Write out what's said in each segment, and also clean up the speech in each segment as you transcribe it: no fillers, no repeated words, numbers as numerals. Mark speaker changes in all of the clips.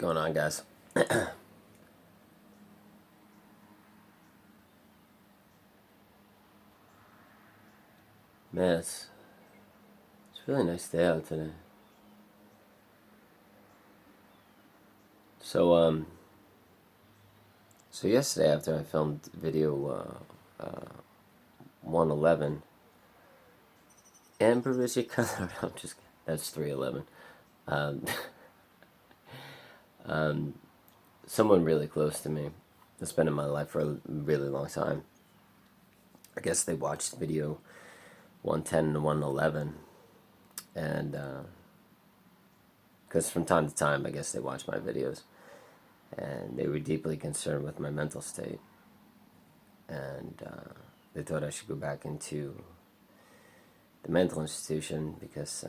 Speaker 1: Going on, guys? Man, it's a really nice day out today. So, so yesterday after I filmed video 111, Amber is your color. I'm just kidding. That's 311. Um, Someone really close to me that's been in my life for a really long time. I guess they watched video 110 to 111, and because from time to time, I guess they watch my videos, and they were deeply concerned with my mental state, and they thought I should go back into the mental institution because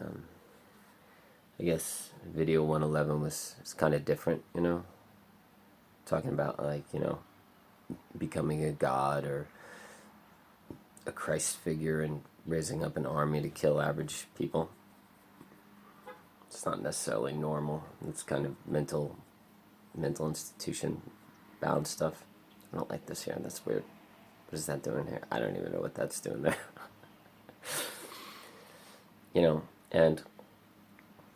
Speaker 1: I guess video 111 was kind of different, talking about becoming a god or a Christ figure and raising up an army to kill average people. It's not necessarily normal. It's kind of mental institution bound stuff. I don't like this here. That's weird. What is that doing here? I don't even know what that's doing there. And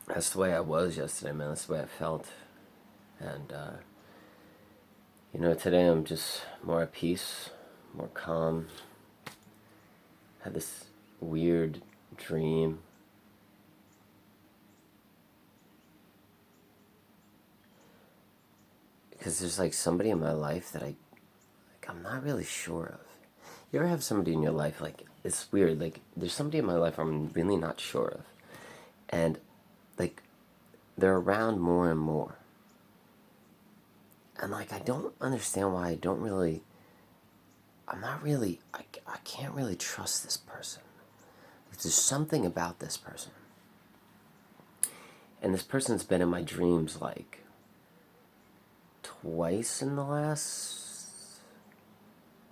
Speaker 1: that's the way I was yesterday, man. That's the way I felt. And, today I'm just more at peace, more calm. Had this weird dream. Because there's somebody in my life that I'm not really sure of. You ever have somebody in your life, it's weird, there's somebody in my life I'm really not sure of. And, they're around more and more. And, I don't understand why I can't really trust this person. There's something about this person. And this person's been in my dreams,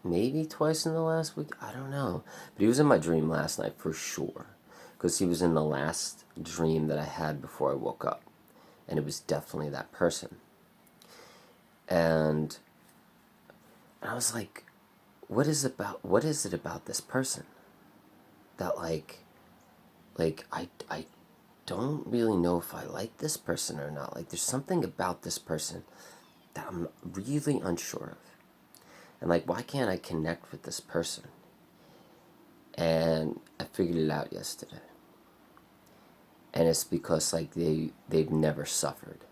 Speaker 1: maybe twice in the last week. I don't know. But he was in my dream last night for sure. Because he was in the last dream that I had before I woke up. And it was definitely that person. And I was like, what is it about this person that I don't really know if I like this person or not. There's something about this person that I'm really unsure of. And why can't I connect with this person? And I figured it out yesterday. And it's because they've never suffered.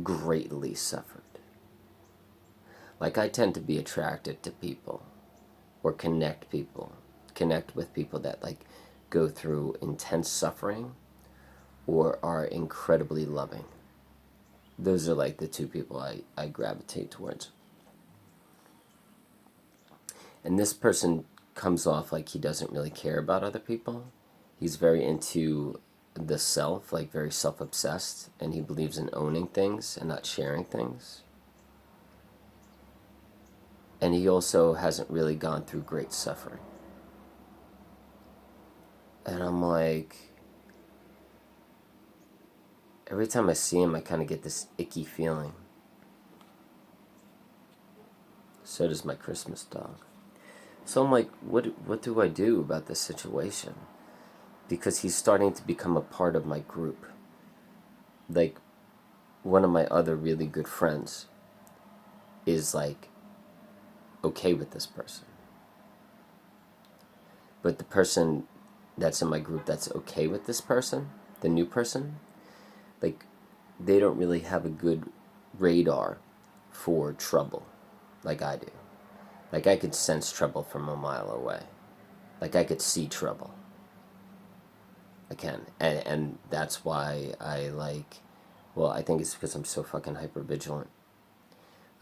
Speaker 1: Greatly suffered. I tend to be attracted to people or connect with people that go through intense suffering or are incredibly loving. Those are the two people I gravitate towards. And this person comes off like he doesn't really care about other people. He's very into the self, very self-obsessed, and he believes in owning things and not sharing things. And he also hasn't really gone through great suffering. And I'm every time I see him, I kind of get this icky feeling. So does my Christmas dog. So I'm what do I do about this situation? Because he's starting to become a part of my group. One of my other really good friends is okay with this person. But the person that's in my group that's okay with this person, the new person, they don't really have a good radar for trouble like I do. I could sense trouble from a mile away. I could see trouble. I can. And that's why I I think it's because I'm so fucking hypervigilant.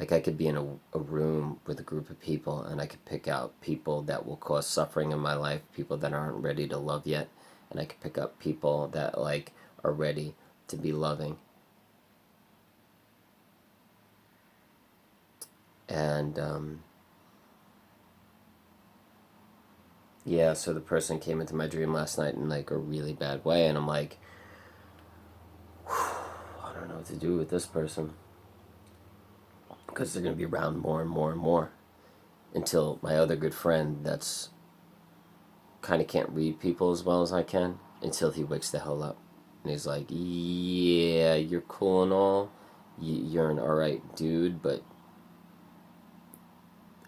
Speaker 1: I could be in a room with a group of people and I could pick out people that will cause suffering in my life, people that aren't ready to love yet, and I could pick up people that are ready to be loving. And yeah, so the person came into my dream last night in a really bad way, and I'm I don't know, what to do with this person, because they're going to be around more and more and more, until my other good friend that's kind of can't read people as well as I can, until he wakes the hell up. And he's like, yeah, you're cool and all. You're an alright dude, but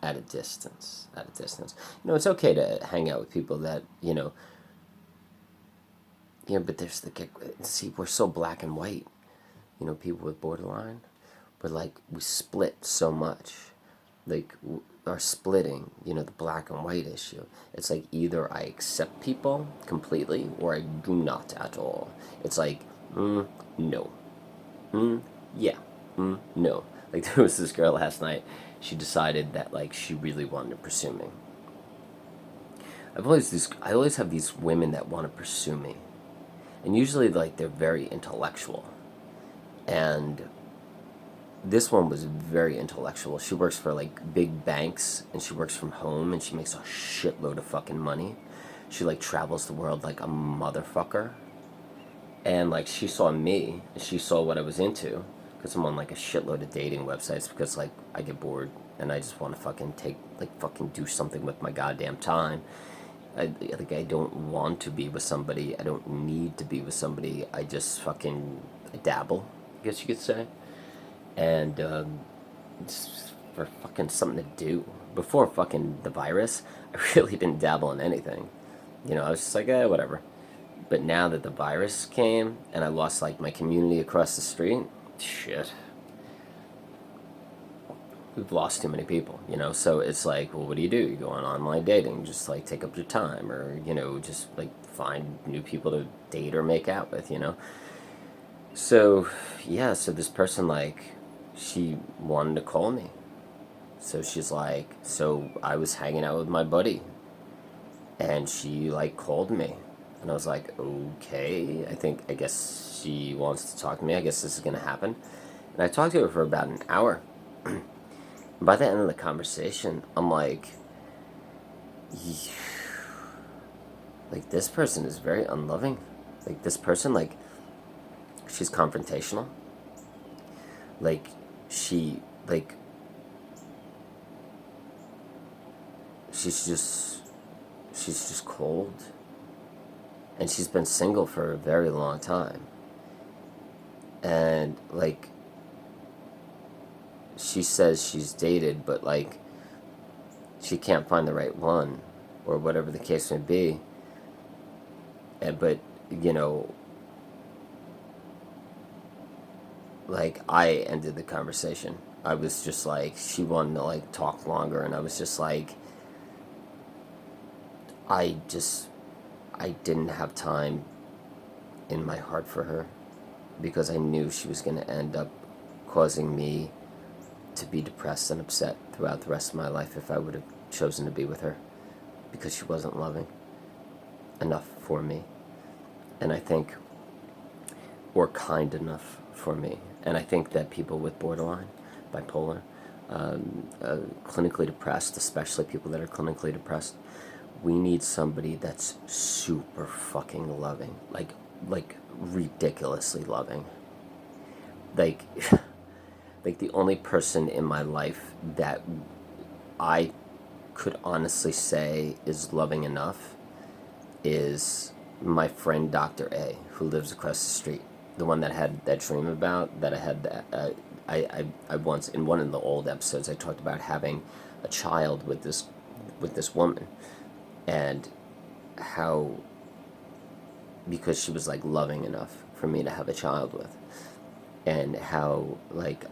Speaker 1: at a distance. At a distance. It's okay to hang out with people that, but there's see, we're so black and white. People with borderline. But, we split so much. Are splitting, the black and white issue. It's like either I accept people completely or I do not at all. It's like, no. Yeah. No. There was this girl last night, she decided that, she really wanted to pursue me. I always have these women that want to pursue me. And usually, they're very intellectual. And this one was very intellectual. She works for big banks, and she works from home, and she makes a shitload of fucking money. She travels the world like a motherfucker. And she saw me, and she saw what I was into, because I'm on a shitload of dating websites, because I get bored and I just want to fucking fucking do something with my goddamn time. I don't want to be with somebody. I don't need to be with somebody. I just fucking dabble, I guess you could say. And it's for fucking something to do. Before fucking the virus, I really didn't dabble in anything. I was just like, whatever. But now that the virus came and I lost my community across the street, shit. We've lost too many people, so it's well, what do? You go on online dating, just take up your time, or just find new people to date or make out with, So yeah, so this person she wanted to call me. So she's so I was hanging out with my buddy, and she called me, and I was like, okay, I guess she wants to talk to me. I guess this is gonna happen. And I talked to her for about an hour. By the end of the conversation, I'm this person is very unloving. This person, she's confrontational. She, she's just cold. And she's been single for a very long time. And, she says she's dated, but she can't find the right one, or whatever the case may be. But I ended the conversation. I was just she wanted to talk longer, and I was just I didn't have time in my heart for her, because I knew she was going to end up causing me to be depressed and upset throughout the rest of my life if I would have chosen to be with her, because she wasn't loving enough for me. And I think, or kind enough for me. And I think that people with borderline, bipolar, clinically depressed, especially people that are clinically depressed, we need somebody that's super fucking loving, ridiculously loving. The only person in my life that I could honestly say is loving enough is my friend Dr. A, who lives across the street. The one that I had that dream about, that I had, I once, in one of the old episodes, I talked about having a child with this woman, and how, because she was loving enough for me to have a child with, and how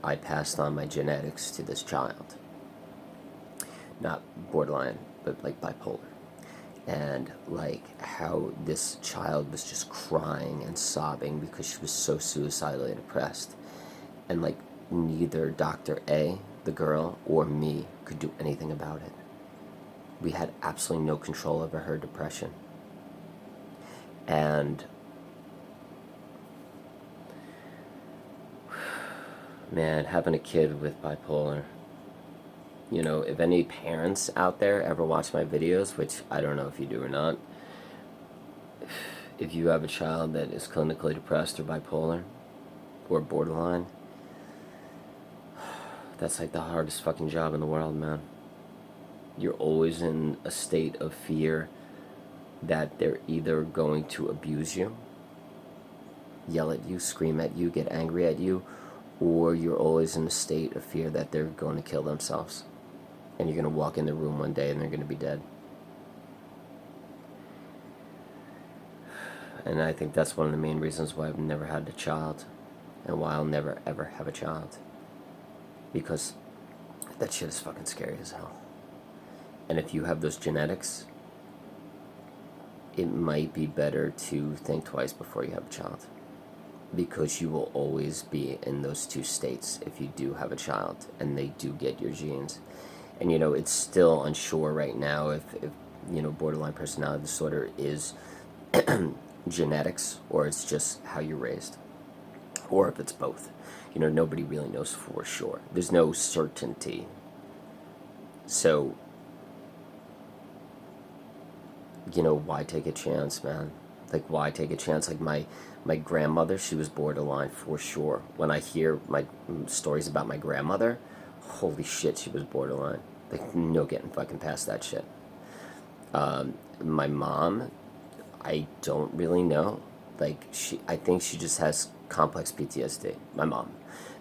Speaker 1: I passed on my genetics to this child. Not borderline, but bipolar. And how this child was just crying and sobbing because she was so suicidally depressed. And neither Dr. A, the girl, or me could do anything about it. We had absolutely no control over her depression. And man, having a kid with bipolar, if any parents out there ever watch my videos, which I don't know if you do or not, if you have a child that is clinically depressed or bipolar, who are borderline, that's like the hardest fucking job in the world, man. You're always in a state of fear that they're either going to abuse you, yell at you, scream at you, get angry at you, or you're always in a state of fear that they're going to kill themselves. And you're going to walk in the room one day and they're going to be dead. And I think that's one of the main reasons why I've never had a child, and why I'll never ever have a child. Because that shit is fucking scary as hell. And if you have those genetics, it might be better to think twice before you have a child. Because you will always be in those two states if you do have a child and they do get your genes. And you know, it's still unsure right now if you know, borderline personality disorder is genetics, or it's just how you're raised, or if it's both. You know, nobody really knows for sure. There's no certainty. So, you know, why take a chance, man? Like, why take a chance? Like, my grandmother, she was borderline for sure. When I hear my stories about my grandmother, holy shit, she was borderline. Like, no getting fucking past that shit. My mom, I don't really know. Like, I think she just has complex PTSD, my mom,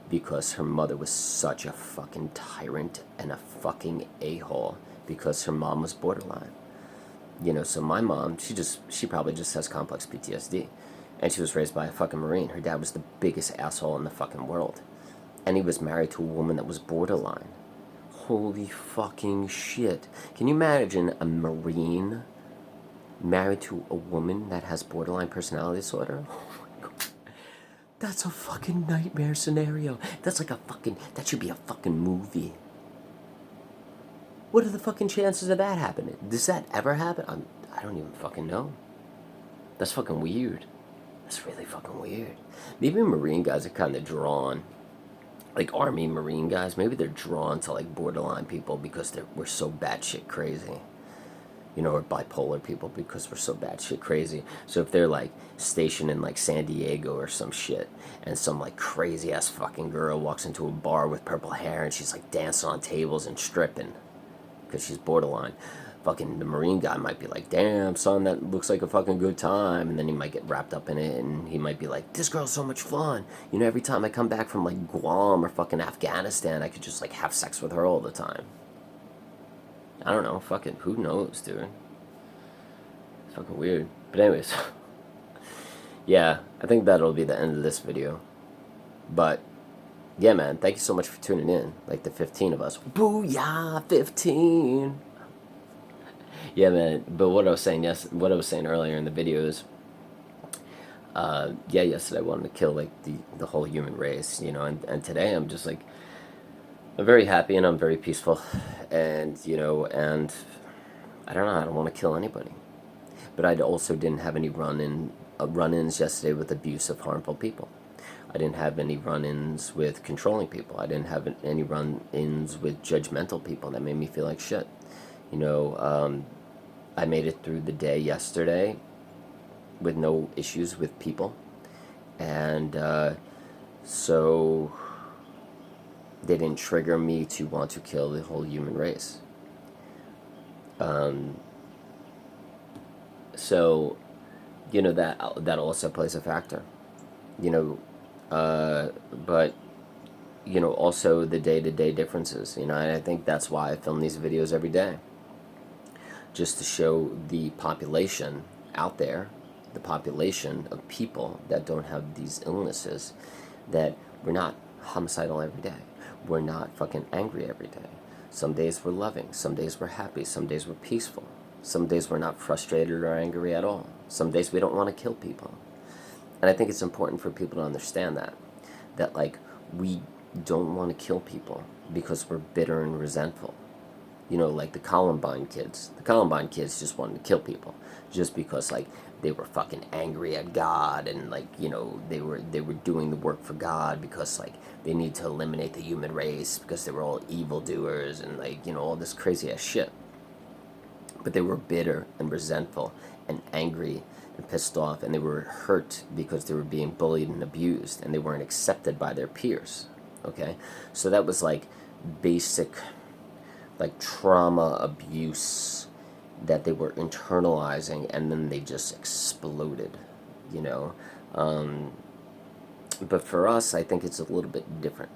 Speaker 1: because her mother was such a fucking tyrant and a fucking a-hole, because her mom was borderline. You know, so my mom, she probably just has complex PTSD. And she was raised by a fucking Marine. Her dad was the biggest asshole in the fucking world. And he was married to a woman that was borderline. Holy fucking shit. Can you imagine a Marine married to a woman that has borderline personality disorder? Oh my god. That's a fucking nightmare scenario. That's like that should be a fucking movie. What are the fucking chances of that happening? Does that ever happen? I don't even fucking know. That's fucking weird. That's really fucking weird. Maybe Marine guys are kind of drawn, like Army Marine guys, maybe they're drawn to like borderline people because we're so batshit crazy. You know, or bipolar people because we're so batshit crazy. So if they're like stationed in like San Diego or some shit, and some like crazy ass fucking girl walks into a bar with purple hair and she's like dancing on tables and stripping because she's borderline, fucking the Marine guy might be like, damn son, that looks like a fucking good time. And then he might get wrapped up in it, and he might be like, this girl's so much fun. You know, every time I come back from like Guam or fucking Afghanistan, I could just like have sex with her all the time. I don't know, fucking who knows, dude. It's fucking weird. But anyways, yeah, I think that'll be the end of this video. But yeah, man, thank you so much for tuning in. Like the 15 of us. Booyah, 15. Yeah, man. But what I was saying earlier in the video is, yeah, yesterday I wanted to kill like the whole human race, you know, and today I'm just like, I'm very happy and I'm very peaceful, and you know, and I don't know, I don't want to kill anybody, but I also didn't have any run-ins yesterday with abusive, harmful people. I didn't have any run-ins with controlling people. I didn't have any run-ins with judgmental people that made me feel like shit. You know, I made it through the day yesterday with no issues with people, and so they didn't trigger me to want to kill the whole human race. So, you know, that also plays a factor. You know, but you know, also the day-to-day differences. You know, and I think that's why I film these videos every day, just to show the population out there, the population of people that don't have these illnesses, that we're not homicidal every day. We're not fucking angry every day. Some days we're loving, some days we're happy, some days we're peaceful, some days we're not frustrated or angry at all. Some days we don't want to kill people. And I think it's important for people to understand that like, we don't want to kill people because we're bitter and resentful. You know, like the Columbine kids. The Columbine kids just wanted to kill people just because, like, they were fucking angry at God, and, like, you know, they were doing the work for God because, like, they need to eliminate the human race because they were all evildoers and, like, you know, all this crazy ass shit. But they were bitter and resentful and angry and pissed off, and they were hurt because they were being bullied and abused, and they weren't accepted by their peers. Okay, so that was like basic, like trauma abuse that they were internalizing, and then they just exploded, you know. But for us, I think it's a little bit different,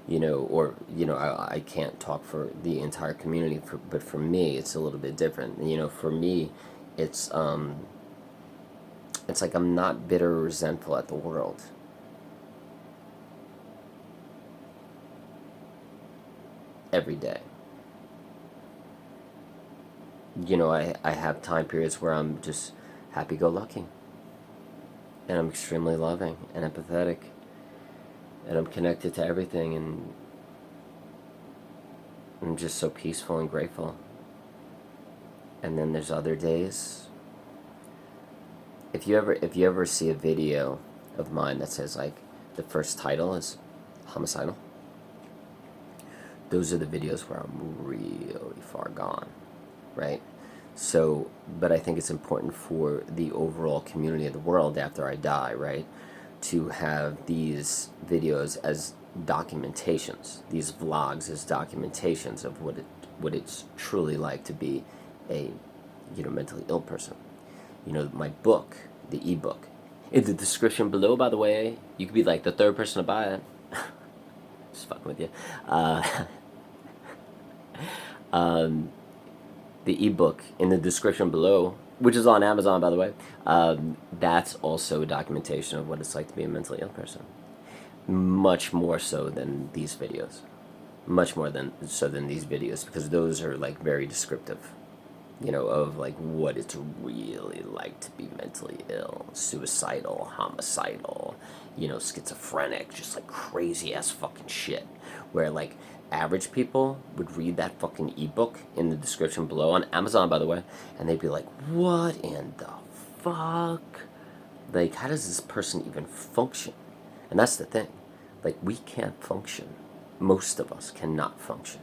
Speaker 1: you know, or, you know, I can't talk for the entire community, but for me, it's a little bit different. You know, for me, it's, it's like I'm not bitter or resentful at the world. Every day. You know, I have time periods where I'm just happy-go-lucky, and I'm extremely loving and empathetic, and I'm connected to everything, and I'm just so peaceful and grateful. And then there's other days. If you ever see a video of mine that says like the first title is homicidal, those are the videos where I'm really far gone, right? So, but I think it's important for the overall community of the world after I die, right, to have these videos as documentations, these vlogs as documentations of what it's truly like to be a, you know, mentally ill person. You know, my book, the ebook, in the description below, by the way, you could be like the third person to buy it. Just fucking with you. The ebook in the description below, which is on Amazon, by the way, that's also a documentation of what it's like to be a mentally ill person. Much more so than these videos. Much more than so than these videos, because those are like very descriptive, you know, of like what it's really like to be mentally ill, suicidal, homicidal, you know, schizophrenic, just like crazy ass fucking shit. Where like average people would read that fucking ebook in the description below on Amazon, by the way, and they'd be like, what in the fuck? Like, how does this person even function? And that's the thing. Like, we can't function. Most of us cannot function,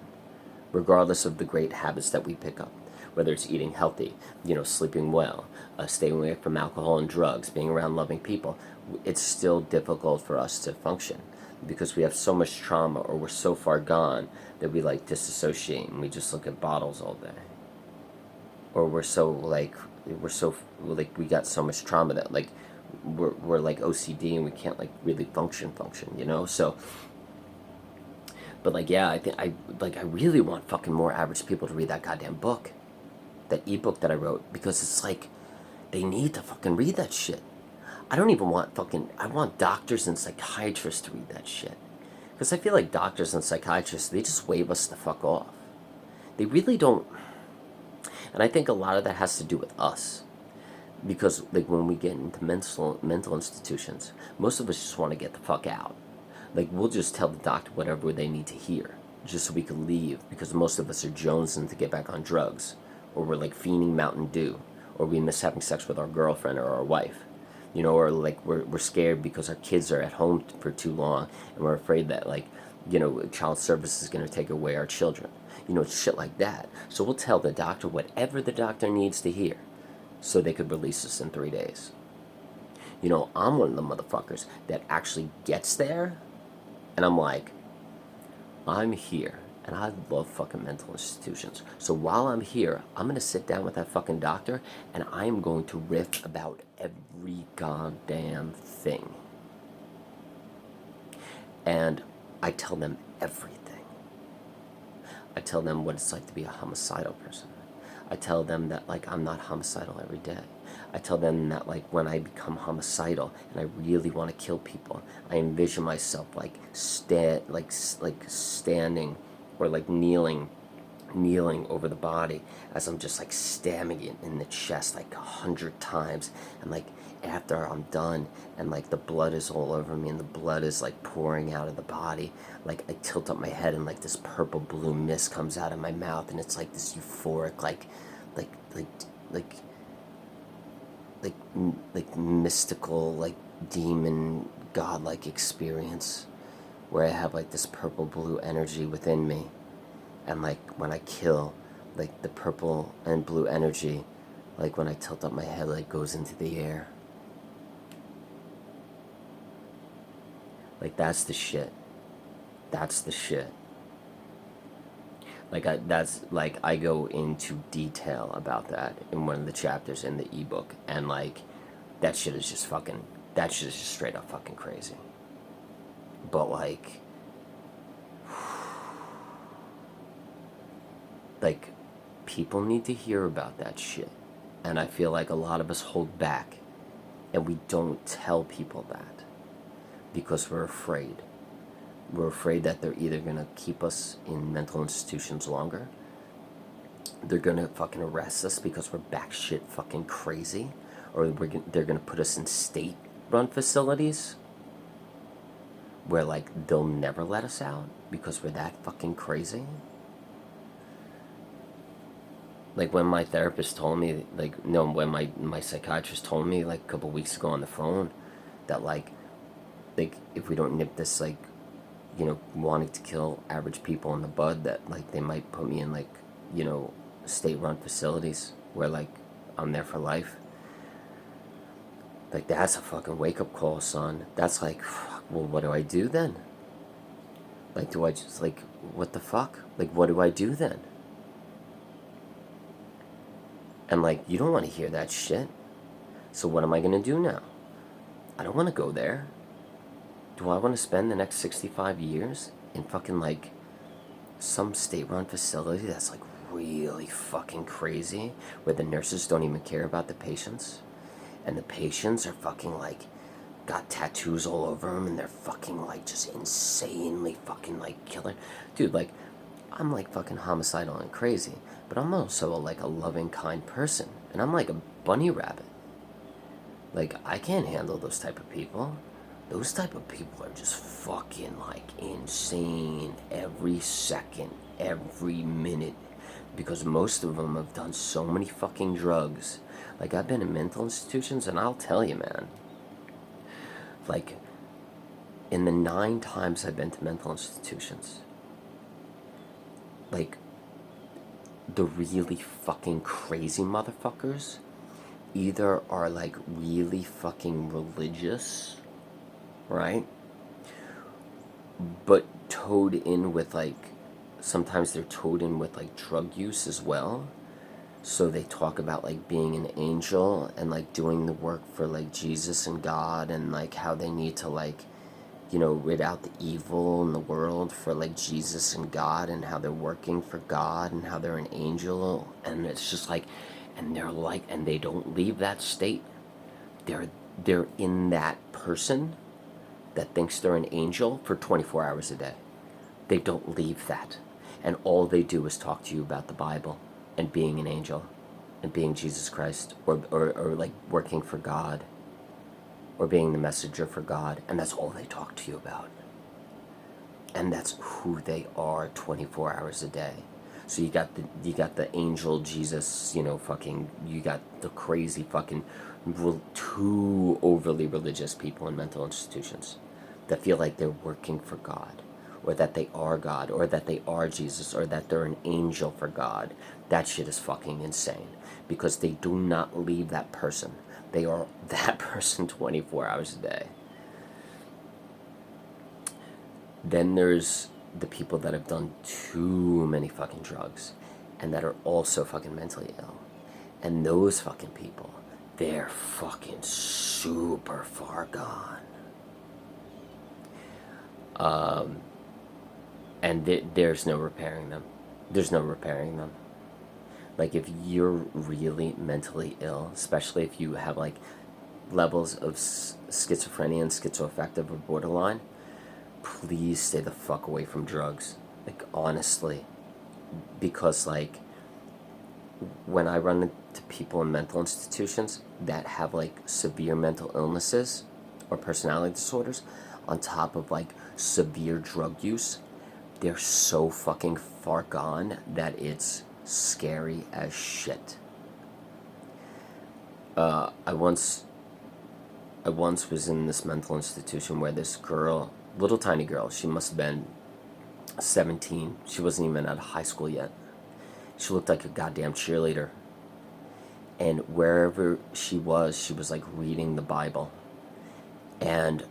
Speaker 1: regardless of the great habits that we pick up. Whether it's eating healthy, you know, sleeping well, staying away from alcohol and drugs, being around loving people, it's still difficult for us to function because we have so much trauma, or we're so far gone that we like disassociate and we just look at bottles all day. Or we're so like we got so much trauma that like we're like OCD and we can't like really function, you know? So, but like, yeah, I really want fucking more average people to read that goddamn book, that ebook that I wrote, because it's like they need to fucking read that shit. I don't even want I want doctors and psychiatrists to read that shit, because I feel like doctors and psychiatrists, they just wave us the fuck off. They really don't. And I think a lot of that has to do with us, because like when we get into mental institutions, most of us just want to get the fuck out. Like, we'll just tell the doctor whatever they need to hear, just so we can leave, because most of us are jonesing to get back on drugs, or we're like fiending Mountain Dew, or we miss having sex with our girlfriend or our wife, you know, or like we're scared because our kids are at home for too long, and we're afraid that, like, you know, child service is going to take away our children, you know, shit like that. So we'll tell the doctor whatever the doctor needs to hear, so they could release us in 3 days. You know, I'm one of the motherfuckers that actually gets there, and I'm like, I'm here, and I love fucking mental institutions. So while I'm here, I'm going to sit down with that fucking doctor, and I am going to riff about every goddamn thing. And I tell them everything. I tell them what it's like to be a homicidal person. I tell them that, like, I'm not homicidal every day. I tell them that, like, when I become homicidal and I really want to kill people, I envision myself like standing, or like kneeling over the body, as I'm just like stabbing it in the chest like 100 times, and like after I'm done and like the blood is all over me and the blood is like pouring out of the body, like I tilt up my head and like this purple blue mist comes out of my mouth, and it's like this euphoric like like mystical, like demon godlike experience, where I have like this purple blue energy within me, and like when I kill, like the purple and blue energy Like when I tilt up my head, like goes into the air. Like that's the shit. That's the shit. Like I go into detail about that in one of the chapters in the ebook, and like that shit is just straight up fucking crazy. But like people need to hear about that shit, and I feel like a lot of us hold back, and we don't tell people that because we're afraid. We're afraid that they're either gonna keep us in mental institutions longer, they're gonna fucking arrest us because we're batshit fucking crazy, or they're gonna put us in state-run facilities where like they'll never let us out because we're that fucking crazy. Like when my therapist told me, like, no, when my psychiatrist told me like a couple weeks ago on the phone that like if we don't nip this, like, you know, wanting to kill average people in the bud, that like they might put me in like, you know, state-run facilities where like I'm there for life. Like that's a fucking wake-up call, son. That's like, well, what do I do then? Like, do I just like, what the fuck? Like, what do I do then? And like, you don't want to hear that shit. So what am I gonna do now? I don't want to go there. Do I want to spend the next 65 years in fucking like some state-run facility that's like really fucking crazy, where the nurses don't even care about the patients, and the patients are fucking like got tattoos all over them, and they're fucking like just insanely fucking like killing. Dude, like, I'm like fucking homicidal and crazy, but I'm also like a loving, kind person, and I'm like a bunny rabbit. Like, I can't handle those type of people. Those type of people are just fucking like insane every second, every minute, because most of them have done so many fucking drugs. Like, I've been in mental institutions, and I'll tell you, man, like, in the 9 times I've been to mental institutions, like, the really fucking crazy motherfuckers either are like really fucking religious, right? But towed in with like, sometimes they're towed in with like drug use as well. So they talk about like being an angel and like doing the work for like Jesus and God, and like how they need to like, you know, rid out the evil in the world for like Jesus and God, and how they're working for God, and how they're an angel. And it's just like, and they're like, and they don't leave that state. They're in that person that thinks they're an angel for 24 hours a day. They don't leave that. And all they do is talk to you about the Bible and being an angel and being Jesus Christ, or like working for God, or being the messenger for God. And that's all they talk to you about. And that's who they are 24 hours a day. So you got the angel Jesus, you know, fucking, you got the crazy fucking too overly religious people in mental institutions that feel like they're working for God, or that they are God, or that they are Jesus, or that they're an angel for God. That shit is fucking insane, because they do not leave that person. They are that person 24 hours a day. Then there's the people that have done too many fucking drugs and that are also fucking mentally ill. And those fucking people, they're fucking super far gone. And there's no repairing them. There's no repairing them. Like, if you're really mentally ill, especially if you have like levels of schizophrenia and schizoaffective or borderline, please stay the fuck away from drugs. Like, honestly. Because like, when I run into people in mental institutions that have like severe mental illnesses or personality disorders on top of like severe drug use, they're so fucking far gone that it's scary as shit. I once was in this mental institution where this girl, little tiny girl, she must have been 17. She wasn't even out of high school yet. She looked like a goddamn cheerleader. And wherever she was like reading the Bible. And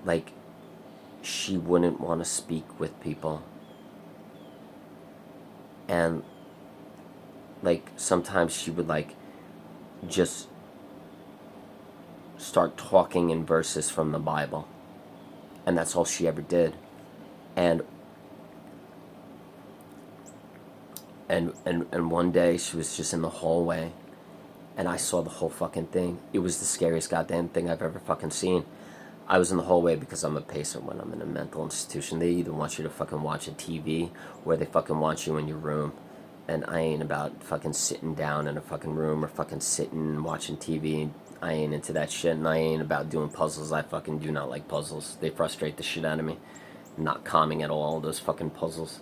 Speaker 1: like she wouldn't want to speak with people. And like sometimes she would like just start talking in verses from the Bible. And that's all she ever did. And one day she was just in the hallway and I saw the whole fucking thing. It was the scariest goddamn thing I've ever fucking seen. I was in the hallway because I'm a pacer when I'm in a mental institution. They either want you to fucking watch a TV or they fucking want you in your room. And I ain't about fucking sitting down in a fucking room or fucking sitting and watching TV. I ain't into that shit, and I ain't about doing puzzles. I fucking do not like puzzles. They frustrate the shit out of me. Not calming at all, those fucking puzzles.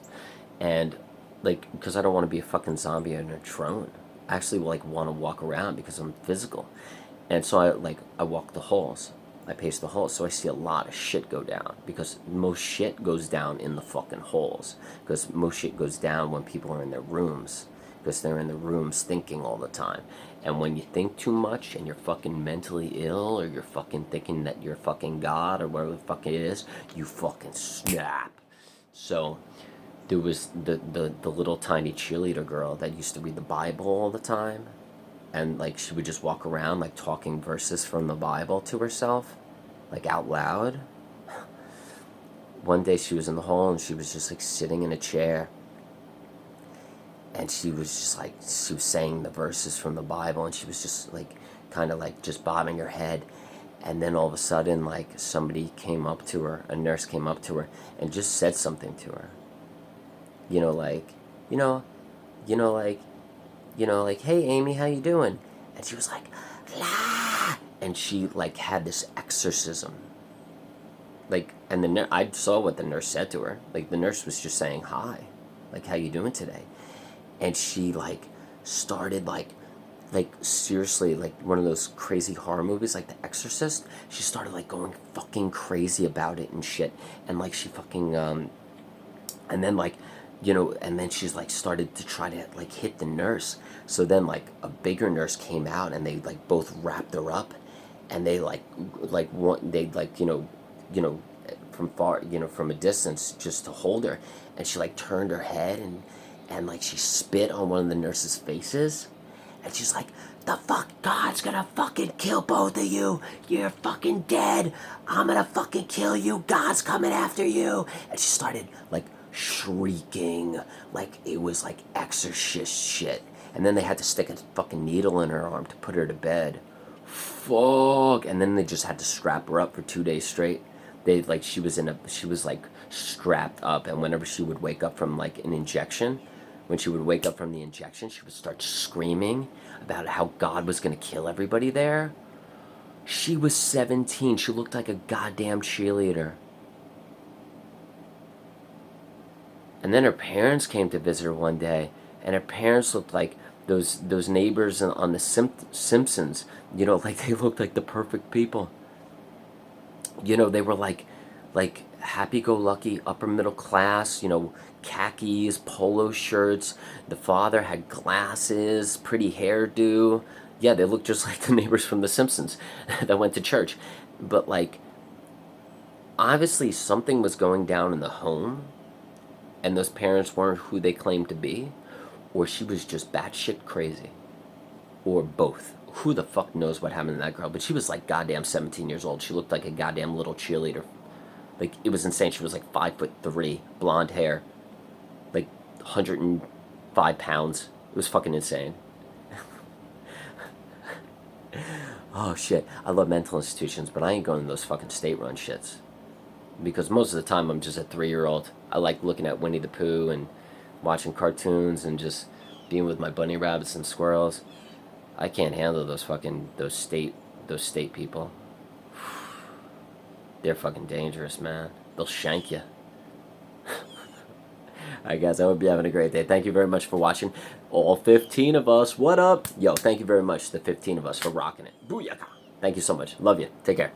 Speaker 1: And like, because I don't want to be a fucking zombie in a drone. I actually like want to walk around because I'm physical. And so I walk the halls. I pace the halls, so I see a lot of shit go down, because most shit goes down in the fucking halls, because most shit goes down when people are in their rooms, because they're in the rooms thinking all the time. And when you think too much and you're fucking mentally ill, or you're fucking thinking that you're fucking God or whatever the fuck it is, you fucking snap. So there was the little tiny cheerleader girl that used to read the Bible all the time. And like she would just walk around like talking verses from the Bible to herself, like out loud. One day she was in the hall and she was just like sitting in a chair, and she was just like, she was saying the verses from the Bible, and she was just like kind of like just bobbing her head. And then all of a sudden, like, somebody came up to her, a nurse came up to her and just said something to her. You know, like, like, hey, Amy, how you doing? And she was like, la, and she like had this exorcism. Like, and I saw what the nurse said to her. Like, the nurse was just saying hi, like, how you doing today? And she like started like seriously, like one of those crazy horror movies, like The Exorcist. She started like going fucking crazy about it and shit. And like she fucking and then like, and then she's like started to try to like hit the nurse. So then like a bigger nurse came out and they like both wrapped her up, and they from far, from a distance, just to hold her. And she like turned her head and like she spit on one of the nurses' faces. And she's like, the fuck, God's gonna fucking kill both of you. You're fucking dead. I'm gonna fucking kill you. God's coming after you. And she started like shrieking like it was like exorcist shit. And then they had to stick a fucking needle in her arm to put her to bed. Fuck. And then they just had to strap her up for 2 days straight. She was like strapped up, and whenever she would wake up from like an injection, she would start screaming about how God was going to kill everybody there. She was 17. She looked like a goddamn cheerleader. And then her parents came to visit her one day, and her parents looked like those neighbors on the Simpsons. Like they looked like the perfect people. They were like happy-go-lucky, upper middle class, khakis, polo shirts. The father had glasses, pretty hairdo. Yeah, they looked just like the neighbors from The Simpsons that went to church. But like, obviously something was going down in the home, and those parents weren't who they claimed to be, or she was just batshit crazy, or both. Who the fuck knows what happened to that girl? But she was like goddamn 17 years old. She looked like a goddamn little cheerleader. Like, it was insane. She was like 5'3", blonde hair, like 105 pounds. It was fucking insane. Oh shit, I love mental institutions, but I ain't going to those fucking state-run shits, because most of the time I'm just a 3-year-old. I like looking at Winnie the Pooh and watching cartoons and just being with my bunny rabbits and squirrels. I can't handle those state people. They're fucking dangerous, man. They'll shank you. Alright guys, I hope you're having a great day. Thank you very much for watching. All 15 of us, what up? Yo, thank you very much, the 15 of us, for rocking it. Booyaka. Thank you so much. Love you. Take care.